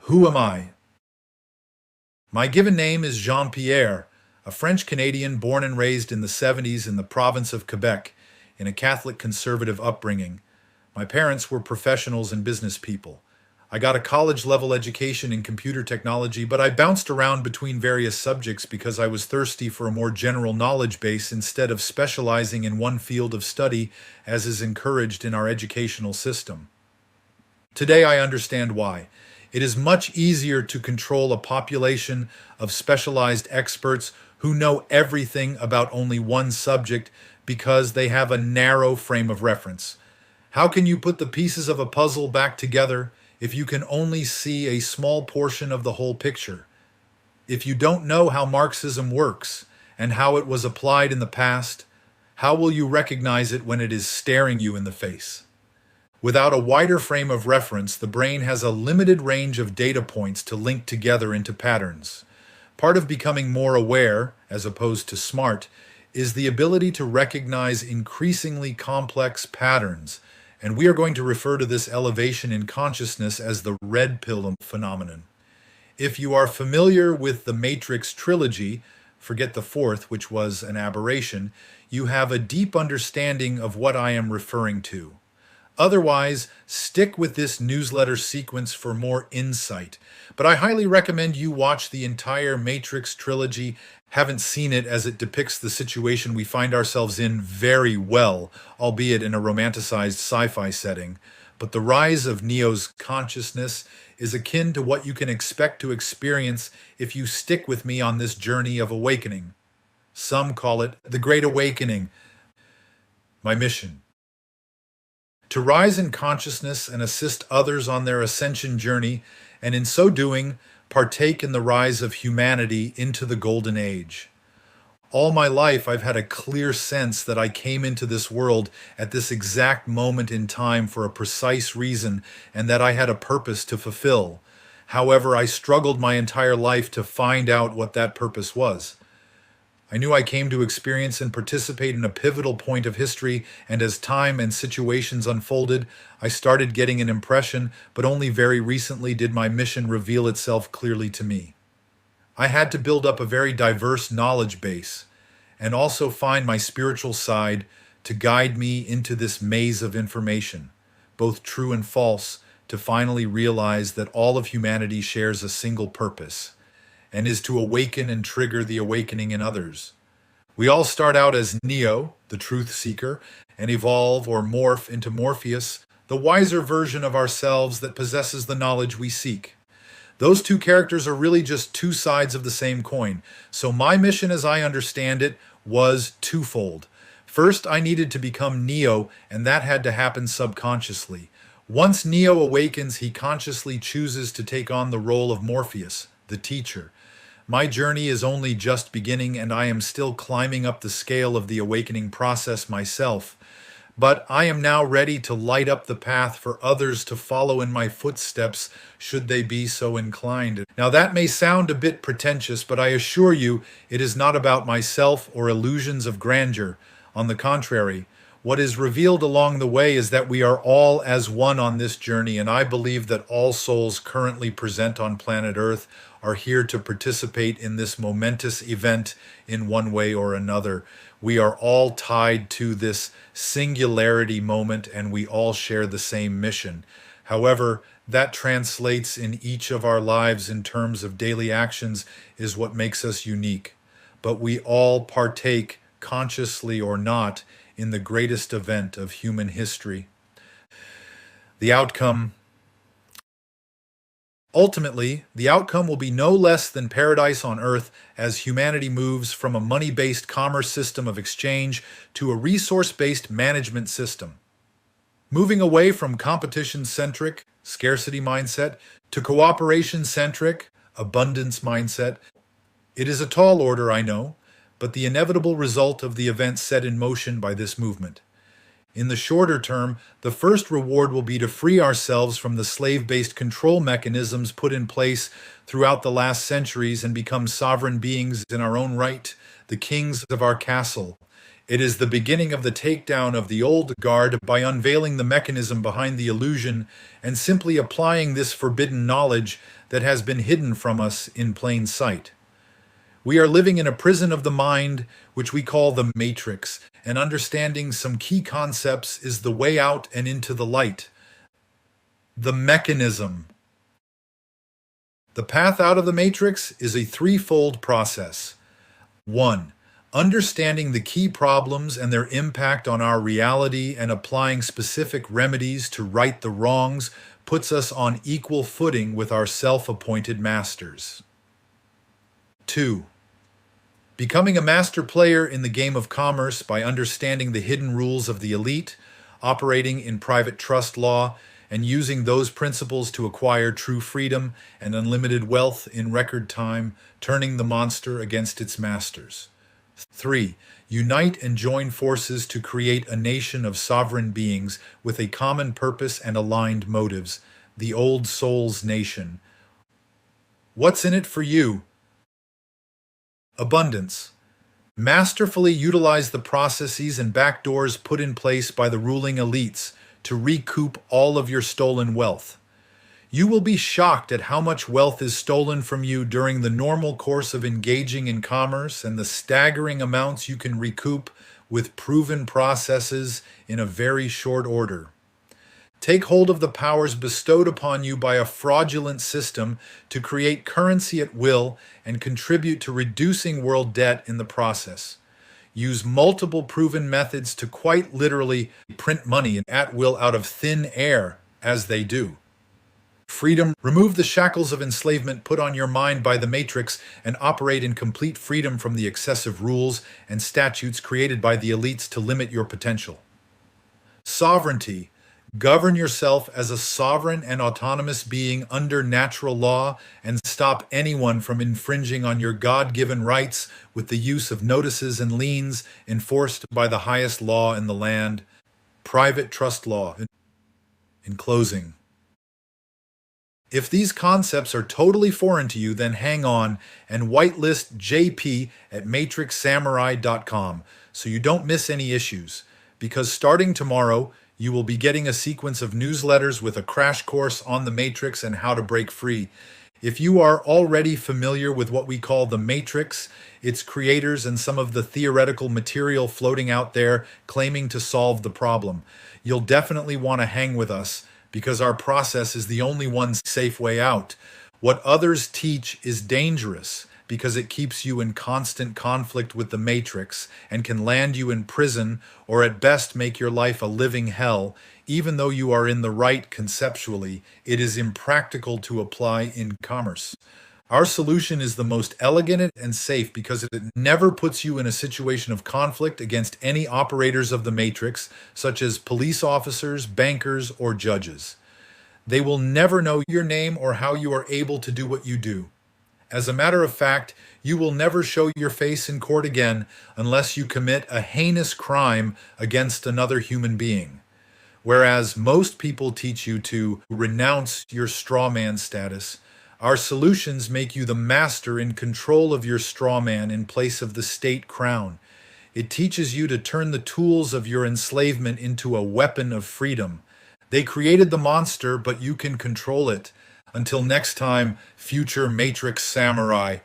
Who am I? My given name is Jean-Pierre, a French-Canadian born and raised in the 70s in the province of Quebec, in a Catholic conservative upbringing. My parents were professionals and business people. I got a college-level education in computer technology, but I bounced around between various subjects because I was thirsty for a more general knowledge base instead of specializing in one field of study, as is encouraged in our educational system. Today I understand why. It is much easier to control a population of specialized experts who know everything about only one subject because they have a narrow frame of reference. How can you put the pieces of a puzzle back together if you can only see a small portion of the whole picture? If you don't know how Marxism works and how it was applied in the past, how will you recognize it when it is staring you in the face? Without a wider frame of reference, the brain has a limited range of data points to link together into patterns. Part of becoming more aware, as opposed to smart, is the ability to recognize increasingly complex patterns, and we are going to refer to this elevation in consciousness as the red pill phenomenon. If you are familiar with the Matrix trilogy, forget the fourth, which was an aberration, you have a deep understanding of what I am referring to. Otherwise, stick with this newsletter sequence for more insight. But I highly recommend you watch the entire Matrix trilogy. Haven't seen it as it depicts the situation we find ourselves in very well, albeit in a romanticized sci-fi setting. But the rise of Neo's consciousness is akin to what you can expect to experience if you stick with me on this journey of awakening. Some call it the Great Awakening. My mission: to rise in consciousness and assist others on their ascension journey, and in so doing, partake in the rise of humanity into the Golden Age. All my life, I've had a clear sense that I came into this world at this exact moment in time for a precise reason, and that I had a purpose to fulfill. However, I struggled my entire life to find out what that purpose was. I knew I came to experience and participate in a pivotal point of history, and as time and situations unfolded, I started getting an impression, but only very recently did my mission reveal itself clearly to me. I had to build up a very diverse knowledge base, and also find my spiritual side to guide me into this maze of information, both true and false, to finally realize that all of humanity shares a single purpose, and is to awaken and trigger the awakening in others. We all start out as Neo, the truth seeker, and evolve or morph into Morpheus, the wiser version of ourselves that possesses the knowledge we seek. Those two characters are really just two sides of the same coin. So my mission, as I understand it, was twofold. First, I needed to become Neo, and that had to happen subconsciously. Once Neo awakens, he consciously chooses to take on the role of Morpheus, the teacher. My journey is only just beginning, and I am still climbing up the scale of the awakening process myself. But I am now ready to light up the path for others to follow in my footsteps should they be so inclined. Now that may sound a bit pretentious, but I assure you it is not about myself or illusions of grandeur. On the contrary, what is revealed along the way is that we are all as one on this journey, and I believe that all souls currently present on planet Earth are here to participate in this momentous event in one way or another. We are all tied to this singularity moment, and we all share the same mission. However, that translates in each of our lives in terms of daily actions is what makes us unique. But we all partake, consciously or not, in the greatest event of human history. Ultimately, the outcome will be no less than paradise on earth as humanity moves from a money-based commerce system of exchange to a resource-based management system. Moving away from competition-centric, scarcity mindset, to cooperation-centric, abundance mindset. It is a tall order, I know, but the inevitable result of the events set in motion by this movement. In the shorter term, the first reward will be to free ourselves from the slave-based control mechanisms put in place throughout the last centuries and become sovereign beings in our own right, the kings of our castle. It is the beginning of the takedown of the old guard by unveiling the mechanism behind the illusion and simply applying this forbidden knowledge that has been hidden from us in plain sight. We are living in a prison of the mind, which we call the matrix, and understanding some key concepts is the way out and into the light. The mechanism. The path out of the matrix is a threefold process. 1. Understanding the key problems and their impact on our reality and applying specific remedies to right the wrongs puts us on equal footing with our self-appointed masters. 2. Becoming a master player in the game of commerce by understanding the hidden rules of the elite, operating in private trust law, and using those principles to acquire true freedom and unlimited wealth in record time, turning the monster against its masters. 3. Unite and join forces to create a nation of sovereign beings with a common purpose and aligned motives, the Old Souls Nation. What's in it for you? Abundance. Masterfully utilize the processes and backdoors put in place by the ruling elites to recoup all of your stolen wealth. You will be shocked at how much wealth is stolen from you during the normal course of engaging in commerce and the staggering amounts you can recoup with proven processes in a very short order. Take hold of the powers bestowed upon you by a fraudulent system to create currency at will and contribute to reducing world debt in the process. Use multiple proven methods to quite literally print money at will out of thin air, as they do. Freedom. Remove the shackles of enslavement put on your mind by the matrix and operate in complete freedom from the excessive rules and statutes created by the elites to limit your potential. Sovereignty. Govern yourself as a sovereign and autonomous being under natural law and stop anyone from infringing on your God-given rights with the use of notices and liens enforced by the highest law in the land, private trust law. In closing, if these concepts are totally foreign to you, then hang on and whitelist JP at matrixsamurai.com so you don't miss any issues, because starting tomorrow, you will be getting a sequence of newsletters with a crash course on the Matrix and how to break free. If you are already familiar with what we call the Matrix, its creators, and some of the theoretical material floating out there claiming to solve the problem, you'll definitely want to hang with us because our process is the only one safe way out. What others teach is dangerous because it keeps you in constant conflict with the Matrix and can land you in prison or at best make your life a living hell. Even though you are in the right conceptually, it is impractical to apply in commerce. Our solution is the most elegant and safe because it never puts you in a situation of conflict against any operators of the Matrix, such as police officers, bankers, or judges. They will never know your name or how you are able to do what you do. As a matter of fact, you will never show your face in court again unless you commit a heinous crime against another human being. Whereas most people teach you to renounce your straw man status, our solutions make you the master in control of your straw man in place of the state crown. It teaches you to turn the tools of your enslavement into a weapon of freedom. They created the monster, but you can control it. Until next time, future Matrix Samurai.